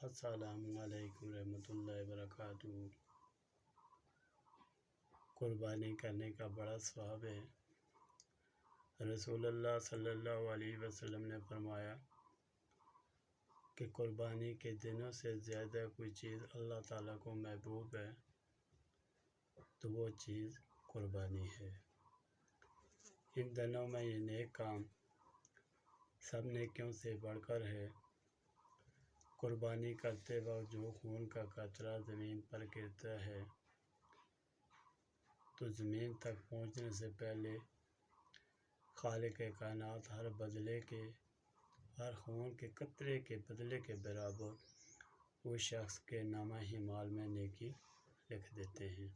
السلام علیکم ورحمۃ اللہ وبرکاتہ۔ قربانی کرنے کا بڑا ثواب ہے۔ رسول اللہ صلی اللہ علیہ وسلم نے فرمایا کہ قربانی کے دنوں سے زیادہ کوئی چیز اللہ تعالیٰ کو محبوب ہے تو وہ چیز قربانی ہے۔ ان دنوں میں یہ نیک کام سب نیکیوں سے بڑھ کر ہے۔ قربانی کرتے وقت جو خون کا قطرہ زمین پر گرتا ہے تو زمین تک پہنچنے سے پہلے خالق کائنات ہر خون کے قطرے کے بدلے کے برابر اس شخص کے نامہ اعمال میں نیکی لکھ دیتے ہیں۔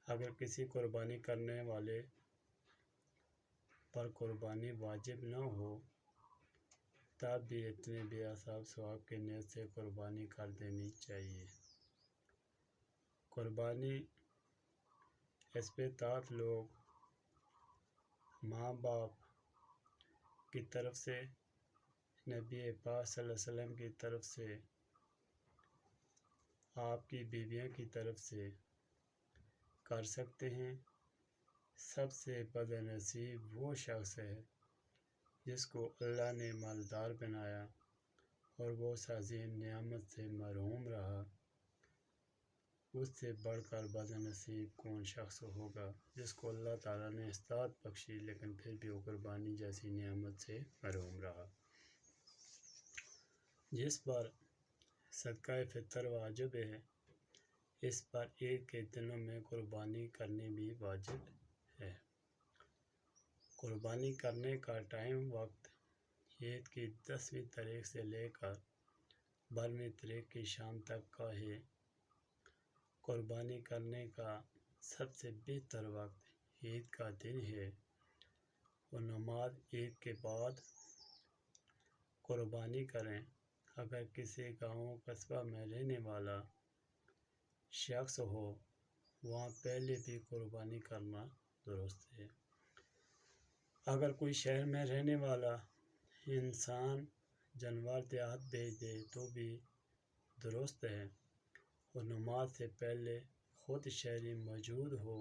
اگر کسی قربانی کرنے والے پر قربانی واجب نہ ہو تب بھی اتنے بے حساب ثواب کی نیت سے قربانی کر دینی چاہیے۔ قربانی اسپیتات لوگ ماں باپ کی طرف سے، نبی پاک صلی اللہ علیہ وسلم کی طرف سے، آپ کی بیویوں کی طرف سے کر سکتے ہیں۔ سب سے بد نصیب وہ شخص ہے جس کو اللہ نے مالدار بنایا اور وہ اس عظیم نعمت سے محروم رہا۔ اس سے بڑھ کر بد نصیب کون شخص ہوگا جس کو اللہ تعالیٰ نے استطاعت بخشی لیکن پھر بھی وہ قربانی جیسی نعمت سے محروم رہا۔ جس پر صدقہ فطر واجب ہے اس پر عید کے دنوں میں قربانی کرنی بھی واجب ہے۔ قربانی کرنے کا وقت عید کی 10ویں تاریخ سے لے کر 12ویں تاریخ کی شام تک کا ہے۔ قربانی کرنے کا سب سے بہتر وقت عید کا دن ہے اور نماز عید کے بعد قربانی کریں۔ اگر کسی گاؤں قصبہ میں رہنے والا شخص ہو وہاں پہلے بھی قربانی کرنا درست ہے۔ اگر کوئی شہر میں رہنے والا انسان جانور دیہات بھیج دے تو بھی درست ہے اور نماز سے پہلے خود شہری موجود ہو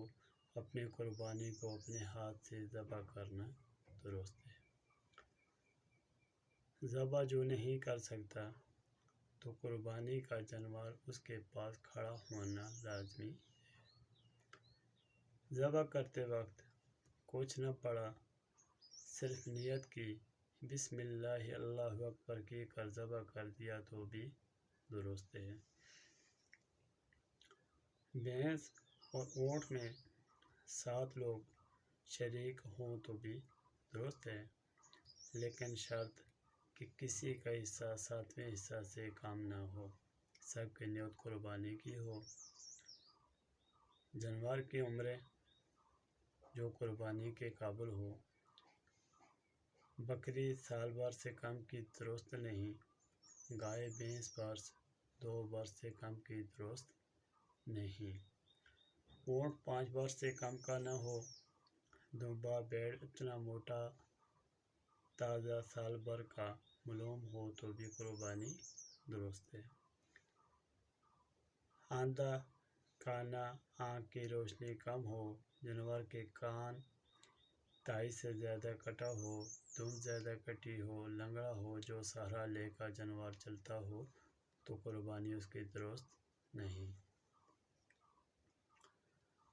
اپنی قربانی کو اپنے ہاتھ سے ذبح کرنا درست ہے۔ ذبح جو نہیں کر سکتا تو قربانی کا جانور اس کے پاس کھڑا ہونا لازمی ہے۔ ذبح کرتے وقت کچھ نہ پڑھا، صرف نیت کی، بسم اللہ اللہ اکبر کہہ کر ذبح کر دیا تو بھی درست ہے۔ بھینس اور اونٹ میں 7 لوگ شریک ہوں تو بھی درست ہے لیکن شرط کہ کسی کا حصہ 7ویں حصہ سے کم نہ ہو، سب کی نیت قربانی کی ہو۔ جانور کی عمر جو قربانی کے قابل ہو، بکری سال بھر سے کم کی درست نہیں، گائے بھینس برس 2 برس سے کم کی درست نہیں، اونٹ 5 برس سے کم کا نہ ہو، دمبا بھیڑ اتنا موٹا تازہ سال بھر کا معلوم ہو تو بھی قربانی درست ہے۔ اندھا کانا، آنکھ کی روشنی کم ہو، جانور کے کان تہائی سے زیادہ کٹا ہو، دم زیادہ کٹی ہو، لنگڑا ہو جو سہارا لے کر جانور چلتا ہو تو قربانی اس کی درست نہیں۔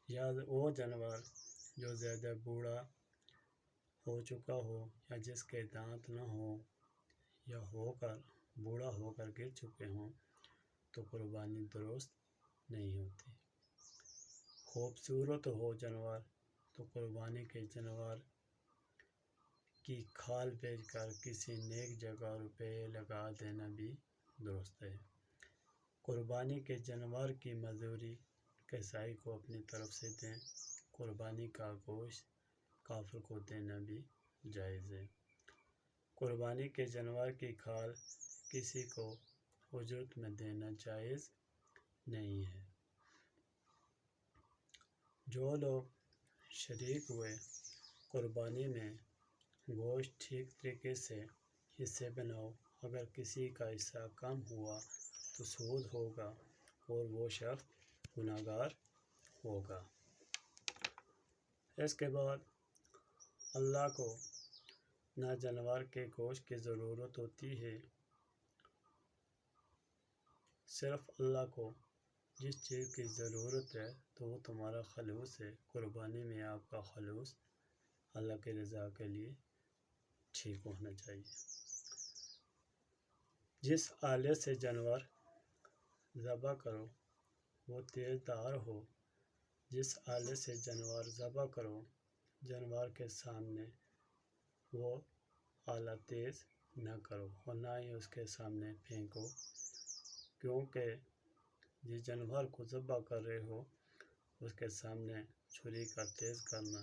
یا وہ جانور جو زیادہ بوڑھا ہو چکا ہو یا جس کے دانت نہ ہوں یا بوڑھا ہو کر گر چکے ہوں تو قربانی درست نہیں ہوتی۔ خوبصورت ہو جانور تو قربانی کے جانور کی کھال بیچ کر کسی نیک جگہ روپے لگا دینا بھی درست ہے۔ قربانی کے جانور کی مزدوری کسائی کو اپنی طرف سے دیں۔ قربانی کا گوشت کافر کو دینا بھی جائز ہے۔ قربانی کے جانور کی کھال کسی کو اجرت میں دینا جائز نہیں ہے۔ جو لوگ شریک ہوئے قربانی میں گوشت ٹھیک طریقے سے حصے بناؤ، اگر کسی کا حصہ کم ہوا تو سود ہوگا اور وہ شخص گنہگار ہوگا۔ اس کے بعد اللہ کو نہ جانور کے گوشت کی ضرورت ہوتی ہے، صرف اللہ کو جس چیز کی ضرورت ہے تو وہ تمہارا خلوص ہے۔ قربانی میں آپ کا خلوص اللہ کی رضا کے لیے ٹھیک ہونا چاہیے۔ جس آلے سے جانور ذبح کرو وہ تیز دھار ہو۔ جس آلے سے جانور ذبح کرو جانور کے سامنے وہ آلہ تیز نہ کرو اور نہ ہی اس کے سامنے پھینکو، کیونکہ جس جانور کو ذبح کر رہے ہو اس کے سامنے چھری کا تیز کرنا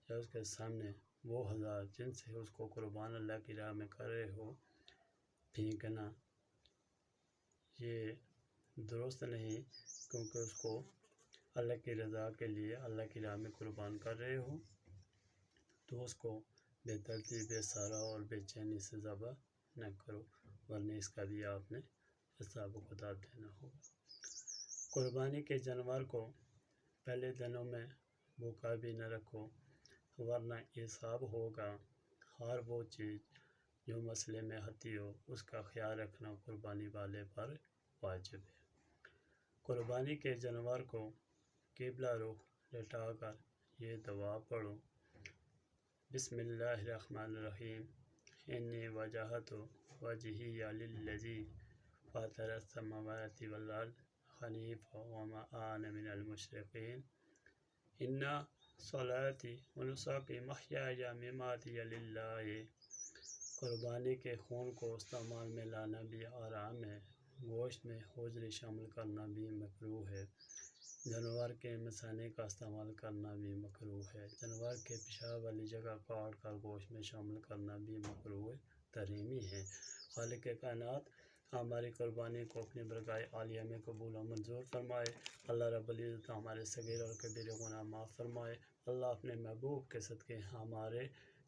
یا اس کے سامنے وہ ہزار جن سے اس کو قربان اللہ کی راہ میں کر رہے ہو پھینکنا، یہ درست نہیں، کیونکہ اس کو اللہ کی رضا کے لیے اللہ کی راہ میں قربان کر رہے ہو تو اس کو بے ترتیب، بے سارا اور بے چینی سے ذبح نہ کرو، ورنہ اس کا بھی آپ نے حساب و کتاب دینا ہوگا۔ قربانی کے جانور کو پہلے دنوں میں بھوکا بھی نہ رکھو، ورنہ حساب ہوگا۔ ہر وہ چیز جو مسئلے میں آتی ہو اس کا خیال رکھنا قربانی والے پر واجب ہے۔ قربانی کے جانور کو قبلہ رخ لٹا کر یہ دعا پڑھو: بسم اللہ الرحمن الرحیم، انی وجہت وجہی للذی فاطر السماوات والارض حنیفا وما انا من المشرکین، ان صلاتی ونسکی ومحیای ومماتی للہ۔ قربانی کے خون کو استعمال میں لانا بھی حرام ہے، گوشت میں ہوجری شامل کرنا بھی مکروہ ہے، جانور کے مثانے کا استعمال کرنا بھی مکروہ ہے، جانور کے پیشاب والی جگہ کاٹ کر گوشت میں شامل کرنا بھی مکروہ تحریمی ہے۔ خالق کائنات ہماری قربانی کو اپنی برگاہ عالیہ میں قبول و منظور فرمائے۔ اللہ رب العزت ہمارے صغیر اور کبیر گناہ معاف فرمائے۔ اللہ اپنے محبوب کے صدقے ہمارے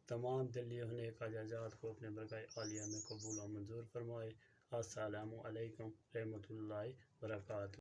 تمام دلی و نیک حاجات کو اپنے برگاہ عالیہ میں قبول و منظور فرمائے۔ السلام علیکم رحمۃ اللہ وبرکاتہ۔